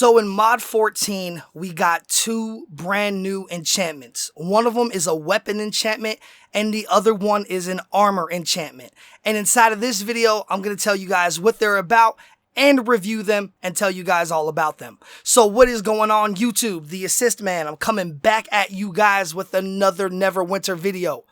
So in mod 14, we got two brand new enchantments. One of them is a weapon enchantment and the other one is an armor enchantment. And inside of this video, I'm going to tell you guys what they're about and review them and tell you guys all about them. So what is going on YouTube? The Assist Man, I'm coming back at you guys with another Neverwinter video.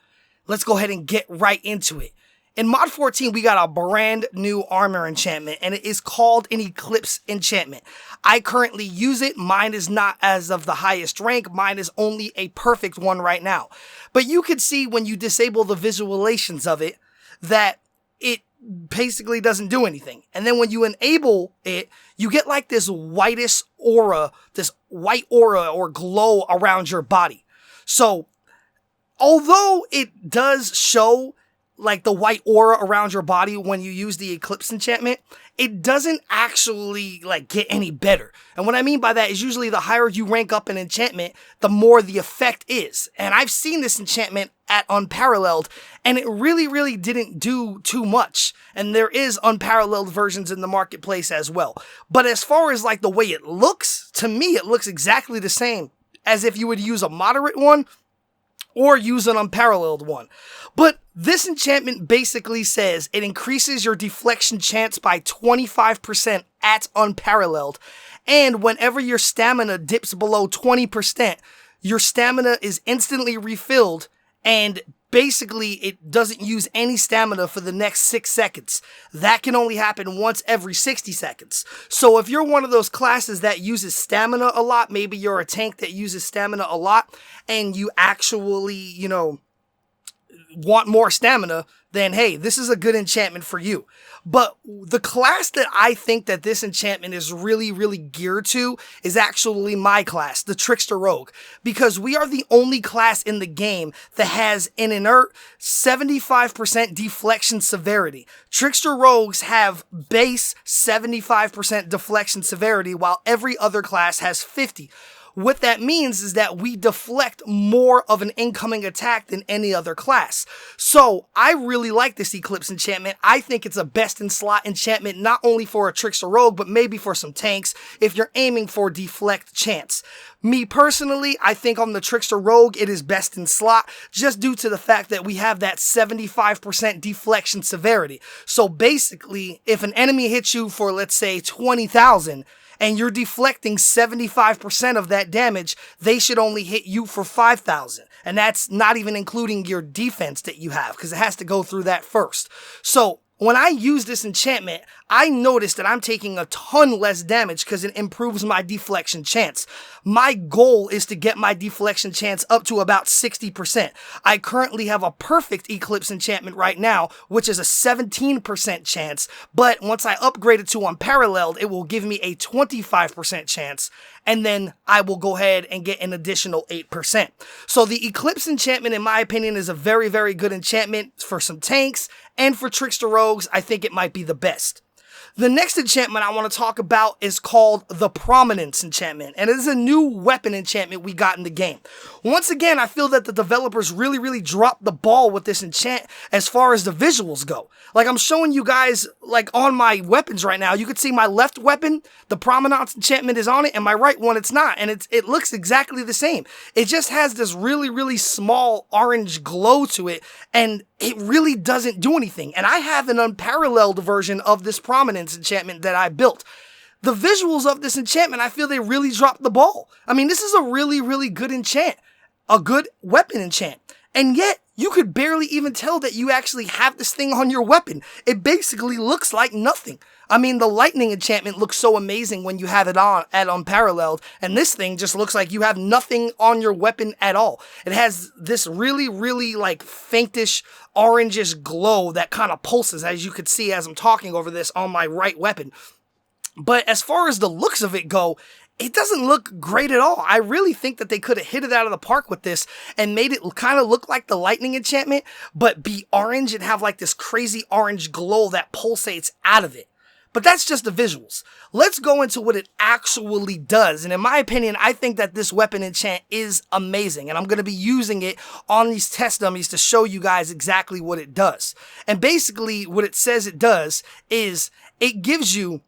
Let's go ahead and get right into it. In mod 14, we got a brand new armor enchantment, and it is called an Eclipse Enchantment. I currently use it. Mine is not as of the highest rank. Mine is only a perfect one right now. But you can see when you disable the visualizations of it that it basically doesn't do anything. And then when you enable it, you get like this whitish aura, this white aura or glow around your body. So, although it does show like the white aura around your body when you use the Eclipse enchantment, it doesn't actually like get any better. And what I mean by that is usually the higher you rank up an enchantment, the more the effect is. And I've seen this enchantment at Unparalleled, and it really didn't do too much. And there is unparalleled versions in the marketplace as well. But as far as like the way it looks, to me it looks exactly the same as if you would use a moderate one or use an unparalleled one. But this enchantment basically says it increases your deflection chance by 25% at unparalleled. And whenever your stamina dips below 20%, your stamina is instantly refilled, and basically it doesn't use any stamina for the next 6 seconds. That can only happen once every 60 seconds. So if you're one of those classes that uses stamina a lot, maybe you're a tank that uses stamina a lot, and you actually, want more stamina, then hey, this is a good enchantment for you. But the class that I think that this enchantment is really geared to is actually my class, the Trickster Rogue, because we are the only class in the game that has an inert 75% deflection severity. Trickster Rogues have base 75% deflection severity, while every other class has 50%. What that means is that we deflect more of an incoming attack than any other class. So I really like this Eclipse enchantment. I think it's a best in slot enchantment, not only for a Trickster Rogue, but maybe for some tanks if you're aiming for deflect chance. Me personally, I think on the Trickster Rogue, it is best in slot just due to the fact that we have that 75% deflection severity. So basically, if an enemy hits you for, let's say, 20,000, and you're deflecting 75% of that damage, they should only hit you for 5,000. And that's not even including your defense that you have, because it has to go through that first. So when I use this enchantment, I notice that I'm taking a ton less damage because it improves my deflection chance. My goal is to get my deflection chance up to about 60%. I currently have a perfect Eclipse enchantment right now, which is a 17% chance, but once I upgrade it to Unparalleled, it will give me a 25% chance, and then I will go ahead and get an additional 8%. So the Eclipse enchantment, in my opinion, is a very good enchantment for some tanks, and for Trickster Rogues, I think it might be the best. The next enchantment I want to talk about is called the Prominence enchantment, and it is a new weapon enchantment we got in the game. Once again, I feel that the developers really dropped the ball with this enchant as far as the visuals go. Like I'm showing you guys like on my weapons right now, you can see my left weapon, the Prominence enchantment is on it, and my right one it's not, and it looks exactly the same. It just has this really small orange glow to it, and it really doesn't do anything. And I have an unparalleled version of this Prominence enchantment that I built. The visuals of this enchantment, I feel they really dropped the ball. I mean, this is a really good enchant, a good weapon enchant, and yet you could barely even tell that you actually have this thing on your weapon. It basically looks like nothing. I mean, the lightning enchantment looks so amazing when you have it on at Unparalleled, and this thing just looks like you have nothing on your weapon at all. It has this really like faintish orangish glow that kind of pulses, as you could see as I'm talking over this on my right weapon. But as far as the looks of it go, it doesn't look great at all. I really think that they could have hit it out of the park with this and made it kind of look like the lightning enchantment, but be orange and have like this crazy orange glow that pulsates out of it. But that's just the visuals. Let's go into what it actually does. And in my opinion, I think that this weapon enchant is amazing. And I'm going to be using it on these test dummies to show you guys exactly what it does. And basically what it says it does is it gives you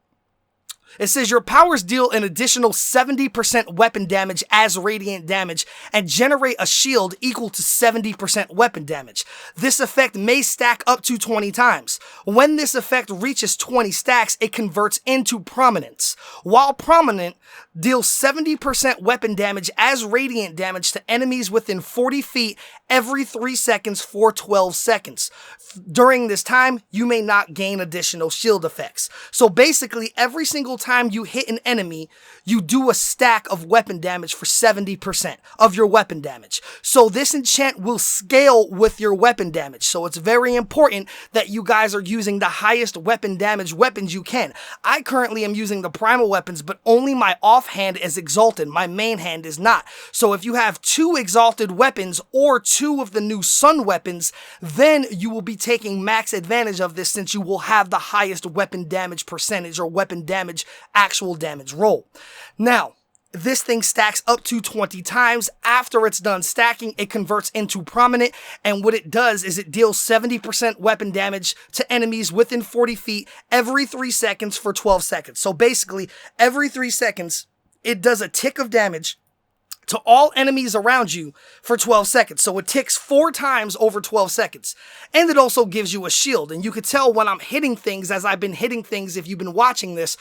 It says your powers deal an additional 70% weapon damage as radiant damage and generate a shield equal to 70% weapon damage. This effect may stack up to 20 times. When this effect reaches 20 stacks, it converts into Prominence. While Prominent deals 70% weapon damage as radiant damage to enemies within 40 feet every 3 seconds for 12 seconds. During this time, you may not gain additional shield effects. So basically, every single time you hit an enemy, you do a stack of weapon damage for 70% of your weapon damage. So this enchant will scale with your weapon damage. So it's very important that you guys are using the highest weapon damage weapons you can. I currently am using the primal weapons, but only my offhand is exalted. My main hand is not. So if you have 2 exalted weapons or 2 of the new sun weapons, then you will be taking max advantage of this since you will have the highest weapon damage percentage or weapon damage actual damage roll. Now, this thing stacks up to 20 times. After it's done stacking, it converts into Prominent, and what it does is it deals 70% weapon damage to enemies within 40 feet every 3 seconds for 12 seconds. So basically, every 3 seconds, it does a tick of damage to all enemies around you for 12 seconds. So it ticks 4 times over 12 seconds. And it also gives you a shield. And you could tell when I'm hitting things, as I've been hitting things, if you've been watching this,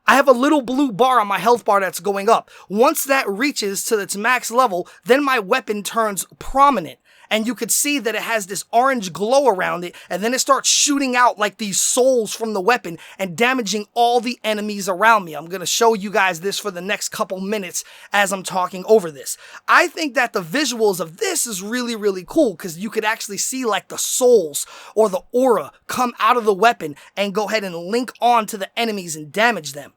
I have a little blue bar on my health bar that's going up. Once that reaches to its max level, then my weapon turns Prominent. And you could see that it has this orange glow around it, and then it starts shooting out like these souls from the weapon and damaging all the enemies around me. I'm going to show you guys this for the next couple minutes as I'm talking over this. I think that the visuals of this is really, really cool because you could actually see like the souls or the aura come out of the weapon and go ahead and link on to the enemies and damage them.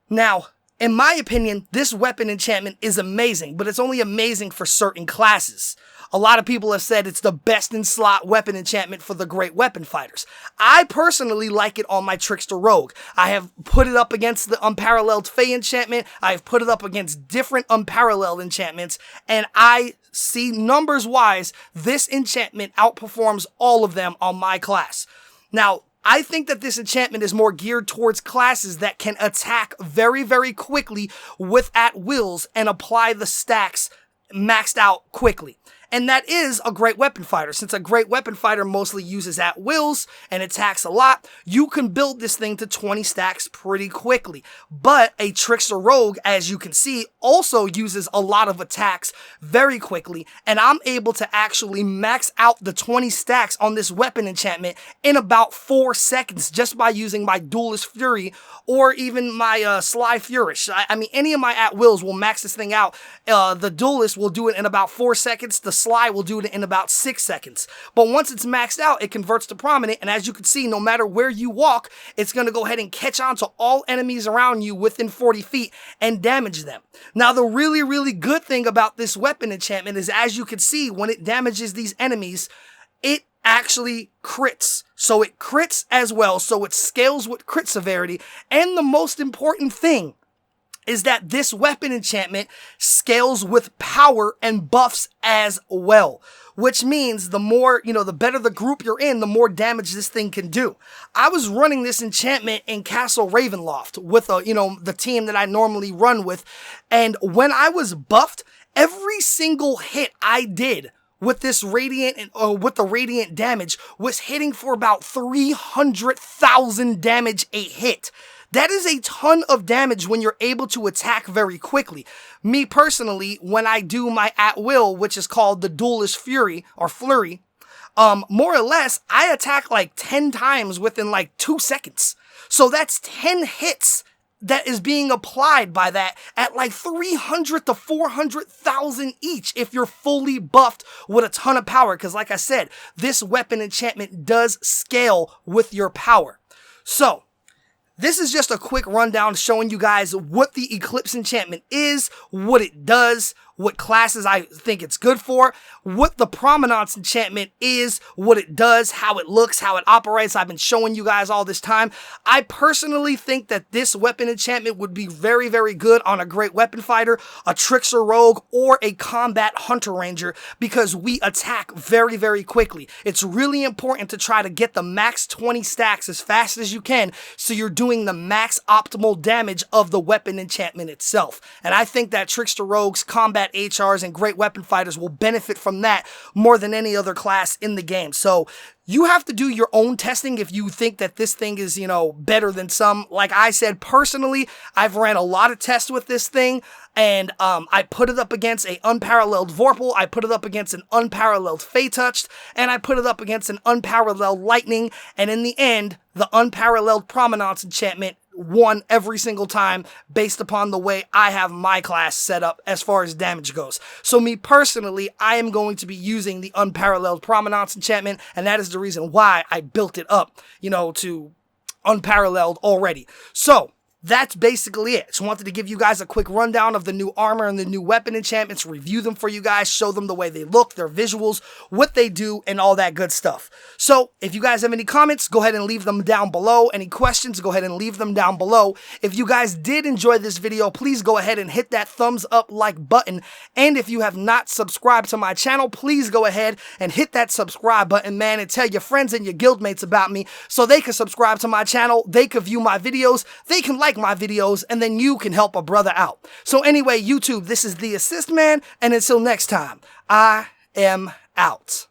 Now, in my opinion, this weapon enchantment is amazing, but it's only amazing for certain classes. A lot of people have said it's the best in slot weapon enchantment for the great weapon fighters. I personally like it on my Trickster Rogue. I have put it up against the Unparalleled Fey enchantment. I've put it up against different unparalleled enchantments, and I see numbers-wise, this enchantment outperforms all of them on my class. Now, I think that this enchantment is more geared towards classes that can attack very, very quickly with at-wills and apply the stacks maxed out quickly. And that is a great weapon fighter. Since a great weapon fighter mostly uses at-wills and attacks a lot, you can build this thing to 20 stacks pretty quickly. But a Trickster Rogue, as you can see, also uses a lot of attacks very quickly. And I'm able to actually max out the 20 stacks on this weapon enchantment in about 4 seconds just by using my Duelist Fury or even my Sly Furish. I mean, any of my at-wills will max this thing out. The Duelist will do it in about 4 seconds. The Sly will do it in about 6 seconds. But once it's maxed out, it converts to Prominent, and as you can see, no matter where you walk, it's going to go ahead and catch on to all enemies around you within 40 feet and damage them. Now, the really, really good thing about this weapon enchantment is, as you can see, when it damages these enemies, it actually crits. So it crits as well, so it scales with crit severity, and the most important thing is that this weapon enchantment scales with power and buffs as well, which means the more, the better the group you're in, the more damage this thing can do. I was running this enchantment in Castle Ravenloft with the team that I normally run with, and when I was buffed, every single hit I did with this radiant with the radiant damage was hitting for about 300,000 damage a hit. That is a ton of damage when you're able to attack very quickly. Me personally, when I do my at-will, which is called the Duelist Fury or Flurry, more or less, I attack like 10 times within like 2 seconds. So that's 10 hits that is being applied by that at like 300 to 400,000 each if you're fully buffed with a ton of power. Because like I said, this weapon enchantment does scale with your power. So this is just a quick rundown showing you guys what the Eclipse Enchantment is, what it does, what classes I think it's good for, what the Prominence enchantment is, what it does, how it looks, how it operates. I've been showing you guys all this time. I personally think that this weapon enchantment would be very, very good on a great weapon fighter, a Trickster Rogue, or a combat hunter ranger, because we attack very, very quickly. It's really important to try to get the max 20 stacks as fast as you can, so you're doing the max optimal damage of the weapon enchantment itself. And I think that Trickster Rogues, combat HRs, and great weapon fighters will benefit from that more than any other class in the game. So you have to do your own testing if you think that this thing is, better than some. Like I said, personally, I've ran a lot of tests with this thing, and I put it up against an unparalleled Vorpal, I put it up against an unparalleled Fey-Touched, and I put it up against an unparalleled Lightning, and in the end, the unparalleled Prominence enchantment won every single time based upon the way I have my class set up as far as damage goes. So me personally, I am going to be using the unparalleled Prominence enchantment, and that is the reason why I built it up, to unparalleled already. So that's basically it. Just wanted to give you guys a quick rundown of the new armor and the new weapon enchantments, review them for you guys, show them the way they look, their visuals, what they do, and all that good stuff. So if you guys have any comments, go ahead and leave them down below. Any questions, go ahead and leave them down below. If you guys did enjoy this video, please go ahead and hit that thumbs up like button. And if you have not subscribed to my channel, please go ahead and hit that subscribe button, man, and tell your friends and your guildmates about me so they can subscribe to my channel, they can view my videos, they can like my videos, and then you can help a brother out. So anyway, YouTube, this is The Assist Man, and until next time, I am out.